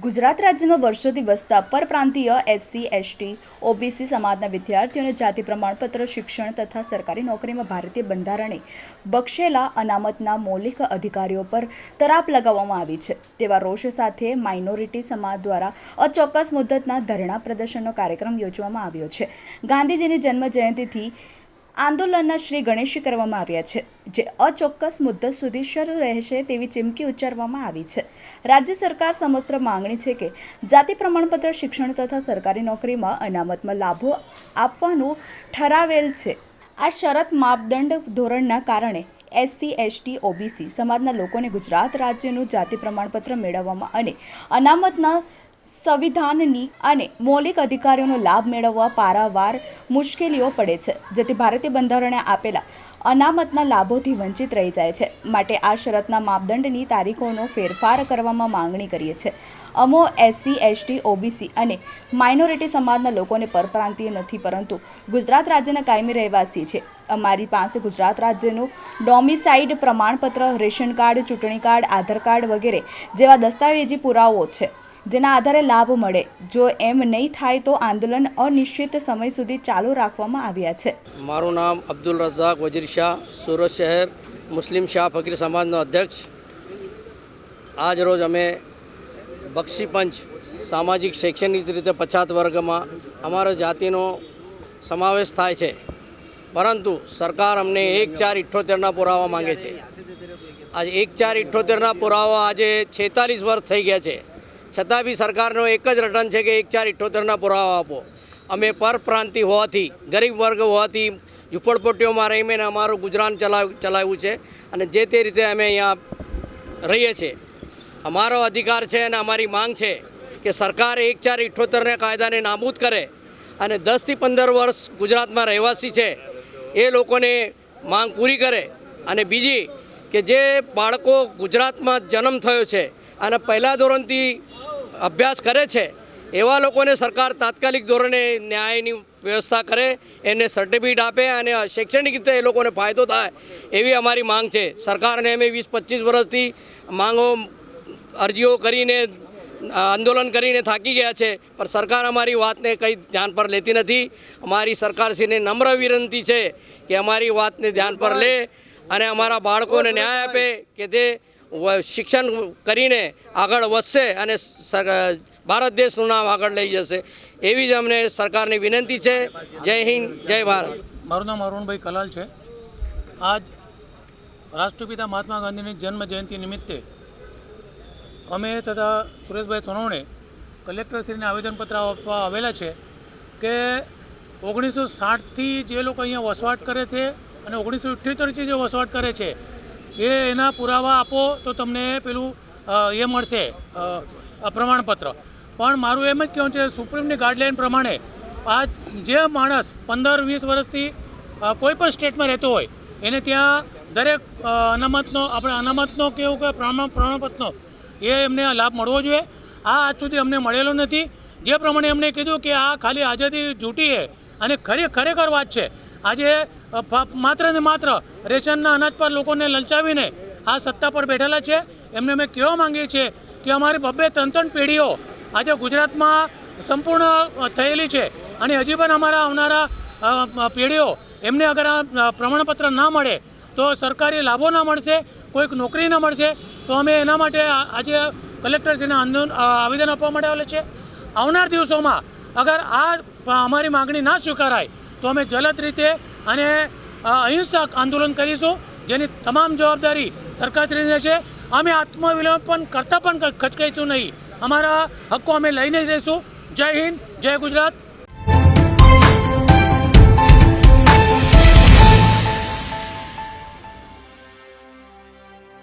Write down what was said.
ગુજરાત રાજ્યમાં વર્ષોથી વસતા પરપ્રાંતીય એસસી, એસટી, ઓબીસી સમાજના વિદ્યાર્થીઓને જાતિ પ્રમાણપત્ર, શિક્ષણ તથા સરકારી નોકરીમાં ભારતીય બંધારણે બક્ષેલા અનામતના મૌલિક અધિકારીઓ પર તરાપ લગાવવામાં આવી છે તેવા રોષ સાથે માઇનોરિટી સમાજ દ્વારા અચોક્કસ મુદ્દતના ધરણા પ્રદર્શનનો કાર્યક્રમ યોજવામાં આવ્યો છે। ગાંધીજીની જન્મ જયંતિથી આંદોલનના શ્રી ગણેશ કરવામાં આવ્યા છે, જે અચોક્કસ મુદ્દત સુધી શરૂ રહેશે તેવી ચીમકી ઉચ્ચારવામાં આવી છે। રાજ્ય સરકાર સમસ્ત માંગણી છે કે જાતિ પ્રમાણપત્ર, શિક્ષણ તથા સરકારી નોકરીમાં અનામતમાં લાભો આપવાનું ઠરાવેલ છે। આ શરત માપદંડ ધોરણના કારણે એસસી, એસટી, ઓબીસી સમાજના લોકોને ગુજરાત રાજ્યનું જાતિ પ્રમાણપત્ર મેળવવામાં અને અનામતના સંવિધાનની અને મૌલિક અધિકારીઓનો લાભ મેળવવા પારાવાર મુશ્કેલીઓ પડે છે, જેથી ભારતીય બંધારણે આપેલા અનામતના લાભોથી વંચિત રહી જાય છે। માટે આ શરતના માપદંડની તારીખોનો ફેરફાર કરવામાં માંગણી કરીએ છીએ। અમો એસસી, એસટી, ઓબીસી અને માઇનોરિટી સમાજના લોકોને પરપ્રાંતીય નથી, પરંતુ ગુજરાત રાજ્યના કાયમી રહેવાસી છે। અમારી પાસે ગુજરાત રાજ્યનું ડોમિસાઇડ પ્રમાણપત્ર, રેશન કાર્ડ, ચૂંટણી કાર્ડ, આધાર કાર્ડ વગેરે જેવા દસ્તાવેજી પુરાવો છે, જેના આધારે લાભ મળે। જો એમ નહીં થાય તો આંદોલન અનિશ્ચિત સમય સુધી ચાલુ રાખવામાં આવ્યા છે। મારું નામ અબ્દુલ રઝાક વજીર શાહ, સુરત શહેર મુસ્લિમ શાહ ફકીર સમાજનો અધ્યક્ષ। આજ રોજ અમે બક્ષીપંચ સામાજિક શૈક્ષણિક રીતે પછાત વર્ગમાં અમારો જાતિનો સમાવેશ થાય છે, પરંતુ સરકાર અમને 1/4/78ના પુરાવા માંગે છે। આજે 1/4/78ના પુરાવા આજે 46 વર્ષ થઈ ગયા છે, છતાં બી સરકારનો એક જ રટન છે કે 1/4/78ના પુરાવા આપો। અમે પરપ્રાંતિ હોવાથી, ગરીબ વર્ગ હોવાથી ઝૂંપડપટ્ટીઓમાં રહીને અમારું ગુજરાન ચલાવ્યું છે અને જે તે રીતે અમે અહીંયા રહીએ છીએ। અમારો અધિકાર છે અને અમારી માંગ છે કે સરકાર 1/4/78ના કાયદાને નાબૂદ કરે અને 10થી 15 વર્ષ ગુજરાતમાં રહેવાસી છે એ લોકોને માંગ પૂરી કરે। અને બીજી કે જે બાળકો ગુજરાતમાં જન્મ થયો છે અને પહેલા ધોરણથી અભ્યાસ કરે છે એવા લોકોને સરકાર તાત્કાલિક ધોરણે ન્યાયની વ્યવસ્થા કરે, એને સર્ટિફિકેટ આપે અને શૈક્ષણિક રીતે એ લોકોને ફાયદો થાય એવી અમારી માંગ છે। સરકારને અમે 20-25 વર્ષથી અરજીઓ કરીને આંદોલન કરીને થાકી ગયા છે, પણ સરકાર અમારી વાતને કંઈ ધ્યાન પર લેતી નથી। અમારી સરકારશ્રીને નમ્ર વિનંતી છે કે અમારી વાતને ધ્યાન પર લે અને અમારા બાળકોને ન્યાય આપે કે તે શિક્ષણ કરીને આગળ વધશે અને ભારત દેશનું નામ આગળ લઈ જશે, એવી જ અમને સરકારની વિનંતી છે। જય હિન્દ, જય ભારત। મારું નામ અરુણભાઈ કલાલ છે। આજ રાષ્ટ્રપિતા મહાત્મા ગાંધીની જન્મ જયંતિ નિમિત્તે અમે તથા સુરેશભાઈ સોનવણે કલેક્ટરશ્રીને આવેદનપત્ર આપવા આવેલા છે કે 1960થી જે લોકો અહીંયા વસવાટ કરે છે અને 1978થી જે વસવાટ કરે છે એના પુરાવા આપો તો તમને પેલું એ મળશે પ્રમાણપત્ર। પણ મારું એમ જ કહેવું છે, સુપ્રીમની ગાઈડલાઇન પ્રમાણે આ જે માણસ 15-20 વર્ષથી કોઈ પણ સ્ટેટમાં રહેતો હોય એને ત્યાં દરેક અનામતનો કેવું કે પ્રમાણપત્રનો એ એમને લાભ મળવો જોઈએ। આ આજ સુધી અમને મળેલો નથી। જે પ્રમાણે એમને કીધું કે આ ખાલી આઝાદી જૂઠી છે અને ખરેખર વાત છે। આજે માત્ર ને માત્ર રેશનના અનાજ પર લોકોને લલચાવીને આ સત્તા પર બેઠેલા છે। એમને અમે કહેવા માંગીએ છીએ કે અમારી 2-3 પેઢીઓ આજે ગુજરાતમાં સંપૂર્ણ થયેલી છે અને હજી પણ અમારા આવનારા પેઢીઓ એમને અગર આ પ્રમાણપત્ર ના મળે તો સરકારી લાભો ના મળશે, કોઈક નોકરી ના મળશે, તો અમે એના માટે આજે કલેક્ટરશ્રીને આવેદન આપવા માટે આવેલા છે। આવનાર દિવસોમાં અગર આ અમારી માગણી ના સ્વીકારાય તો અમે જલદ રીતે અને અહિંસક આંદોલન કરીશું, જેની તમામ જવાબદારી સરકારશ્રીને છે। અમે આત્મવિલોપન કરતાં પણ ખચકાઈશું નહીં, અમારા હક્કો અમે લઈને રહીશું। જય હિન્દ, જય ગુજરાત।